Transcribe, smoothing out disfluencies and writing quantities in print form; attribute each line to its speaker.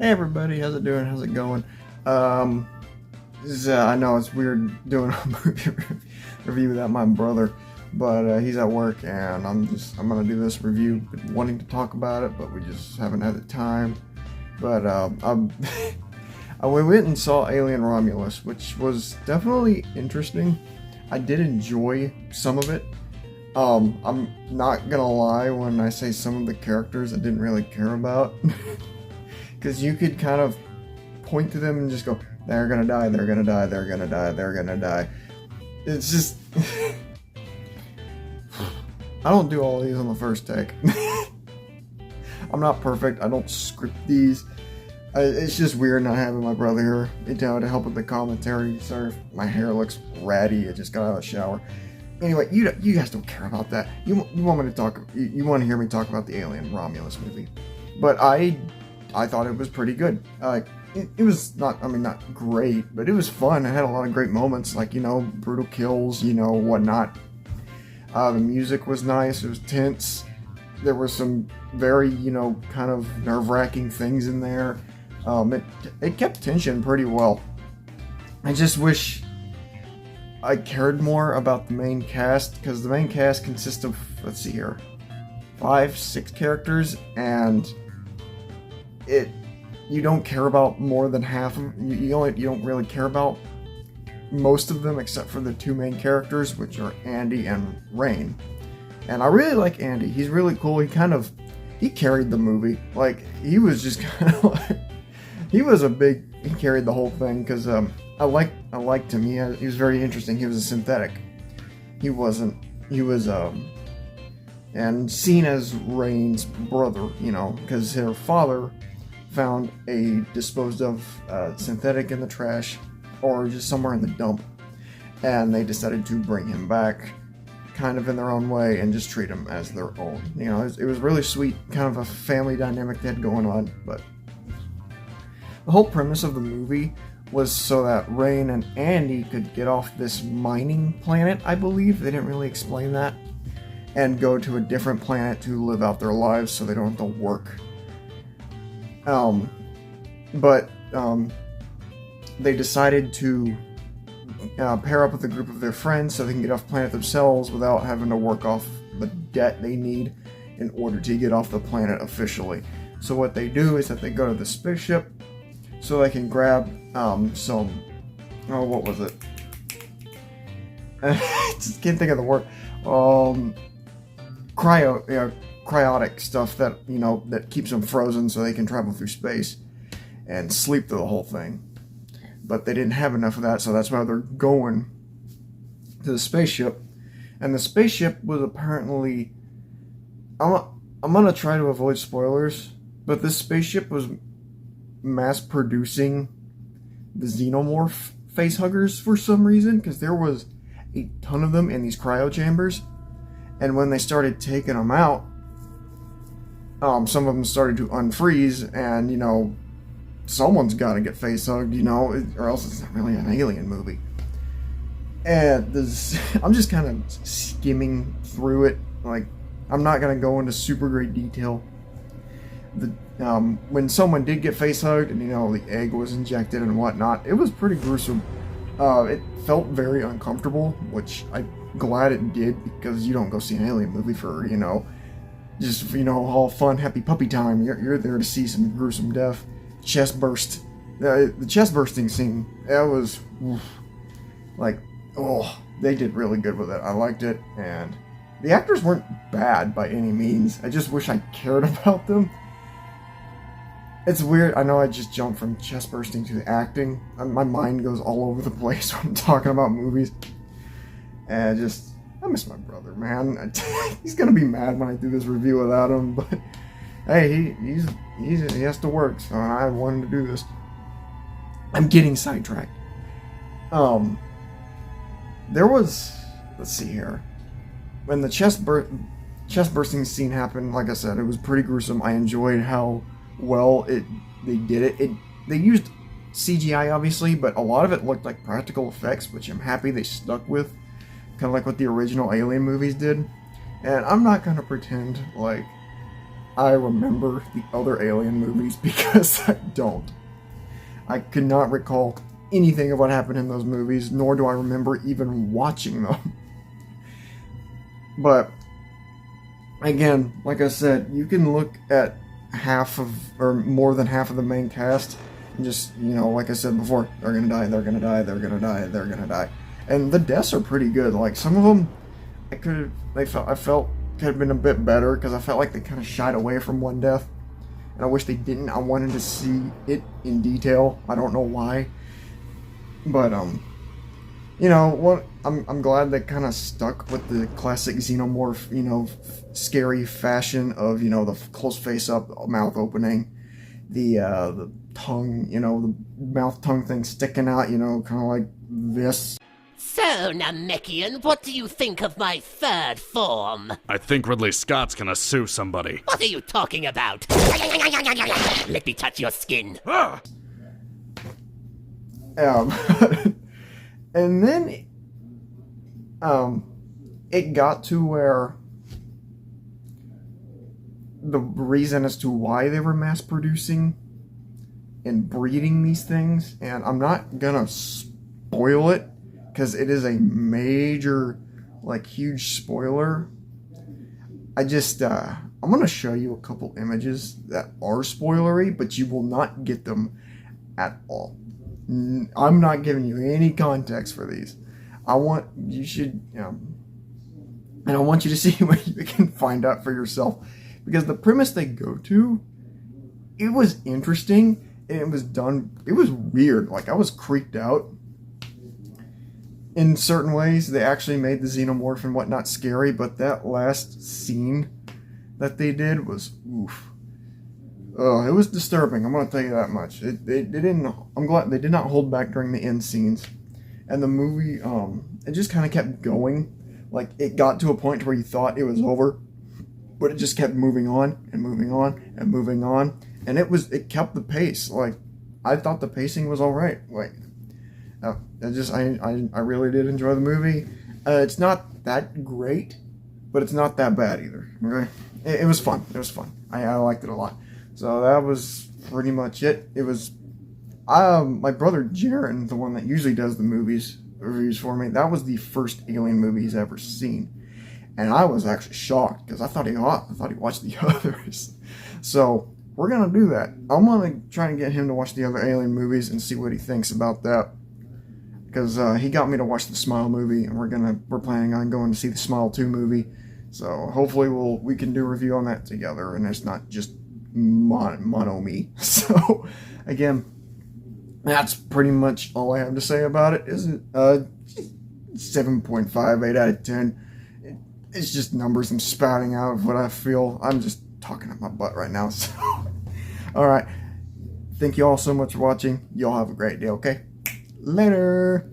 Speaker 1: Hey everybody, how's it doing? How's it going? Um, I know it's weird doing a movie review without my brother, but he's at work and I'm gonna do this review, been wanting to talk about it, but we just haven't had the time. But we went and saw Alien Romulus, which was definitely interesting. I did enjoy some of it. I'm not gonna lie when I say some of the characters I didn't really care about. Because you could kind of point to them and just go, they're gonna die, they're gonna die, they're gonna die, they're gonna die. It's just, I don't do all these on the first take. I'm not perfect. I don't script these. It's just weird not having my brother here, to help with the commentary. Sorry if my hair looks ratty. I just got out of the shower. Anyway, you guys don't care about that. You want me to talk? You want to hear me talk about the Alien Romulus movie? But I thought it was pretty good. It was not great, but it was fun. It had a lot of great moments, like, brutal kills, whatnot. The music was nice. It was tense. There were some very, kind of nerve-wracking things in there. It kept tension pretty well. I just wish I cared more about the main cast, because the main cast consists of, let's see here, 5, 6 characters, and you don't care about more than half of them. You don't really care about most of them except for the 2 main characters, which are Andy and Rain. And I really like Andy. He's really cool. He carried the movie. Like, he was just kind of like, he carried the whole thing, because I liked him. He was very interesting. He was a synthetic. He was and seen as Rain's brother, because her father found a disposed of synthetic in the trash, or just somewhere in the dump, and they decided to bring him back, kind of in their own way, and just treat him as their own. It was really sweet, kind of a family dynamic they had going on. But the whole premise of the movie was so that Rain and Andy could get off this mining planet, I believe. They didn't really explain that. And go to a different planet to live out their lives so they don't have to work. But they decided to pair up with a group of their friends so they can get off planet themselves without having to work off the debt they need in order to get off the planet officially. So what they do is that they go to the spaceship so they can grab what was it? I just can't think of the word. Cryotic stuff that that keeps them frozen so they can travel through space and sleep through the whole thing. But they didn't have enough of that, so that's why they're going to the spaceship. And the spaceship was apparently, I'm gonna try to avoid spoilers, but this spaceship was mass producing the xenomorph facehuggers for some reason, because there was a ton of them in these cryo chambers. And when they started taking them out, some of them started to unfreeze, and someone's got to get face hugged, or else it's not really an alien movie. And I'm just kind of skimming through it. Like, I'm not gonna go into super great detail. When someone did get face hugged, and the egg was injected and whatnot, it was pretty gruesome. It felt very uncomfortable, which I'm glad it did, because you don't go see an alien movie for just all fun, happy puppy time. You're there to see some gruesome death. Chest burst. The chest bursting scene, that was like, oh, they did really good with it. I liked it, and the actors weren't bad by any means. I just wish I cared about them. It's weird. I know I just jumped from chest bursting to the acting. My mind goes all over the place when I'm talking about movies. And I miss my brother, man. He's gonna be mad when I do this review without him, but hey, he has to work, so I wanted to do this. I'm getting sidetracked. There was, let's see here, when the chest bursting scene happened. Like I said, it was pretty gruesome. I enjoyed how well they did it. They used CGI, obviously, but a lot of it looked like practical effects, which I'm happy they stuck with, kind of like what the original Alien movies did. And I'm not gonna pretend like I remember the other Alien movies because I don't. I could not recall anything of what happened in those movies, nor do I remember even watching them. But again, like I said, you can look at half of, or more than half of the main cast, and just, you know, like I said before, they're gonna die, they're gonna die, they're gonna die, they're gonna die. And the deaths are pretty good. Like, some of them, I felt could have been a bit better, because I felt like they kind of shied away from one death. And I wish they didn't. I wanted to see it in detail. I don't know why. But, you know, what? I'm glad they kind of stuck with the classic xenomorph, you know, scary fashion of, you know, the close face up, mouth opening, the tongue, you know, the mouth tongue thing sticking out, you know, kind of like this.
Speaker 2: So, Namekian, what do you think of my third form?
Speaker 3: I think Ridley Scott's gonna sue somebody.
Speaker 2: What are you talking about? Let me touch your skin.
Speaker 1: And then, it got to where the reason as to why they were mass producing and breeding these things, and I'm not gonna spoil it, because it is a major, like, huge spoiler. I'm going to show you a couple images that are spoilery, but you will not get them at all. I'm not giving you any context for these. And I want you to see what you can find out for yourself. Because the premise they go to, it was interesting, and it was weird. Like, I was creeped out. In certain ways, they actually made the xenomorph and whatnot scary, but that last scene that they did was oof. It was disturbing. I'm gonna tell you that much. They didn't. I'm glad they did not hold back during the end scenes, and the movie it just kind of kept going. Like, it got to a point where you thought it was over, but it just kept moving on and moving on and moving on, and it kept the pace. Like, I thought the pacing was all right. Like. I really did enjoy the movie. It's not that great, but it's not that bad either. Okay? It was fun. It was fun. I liked it a lot. So that was pretty much it. It was my brother Jaron, the one that usually does the reviews for me. That was the first Alien movie he's ever seen, and I was actually shocked because I thought he watched the others. So we're gonna do that. I'm gonna try and get him to watch the other Alien movies and see what he thinks about that. Because he got me to watch the Smile movie, and we're planning on going to see the Smile 2 movie. So hopefully we can do a review on that together, and it's not just mono me. So again, that's pretty much all I have to say about it. Is it 7.58 out of 10? It's just numbers I'm spouting out of what I feel. I'm just talking out my butt right now. So all right, thank you all so much for watching. Y'all have a great day. Okay. Later.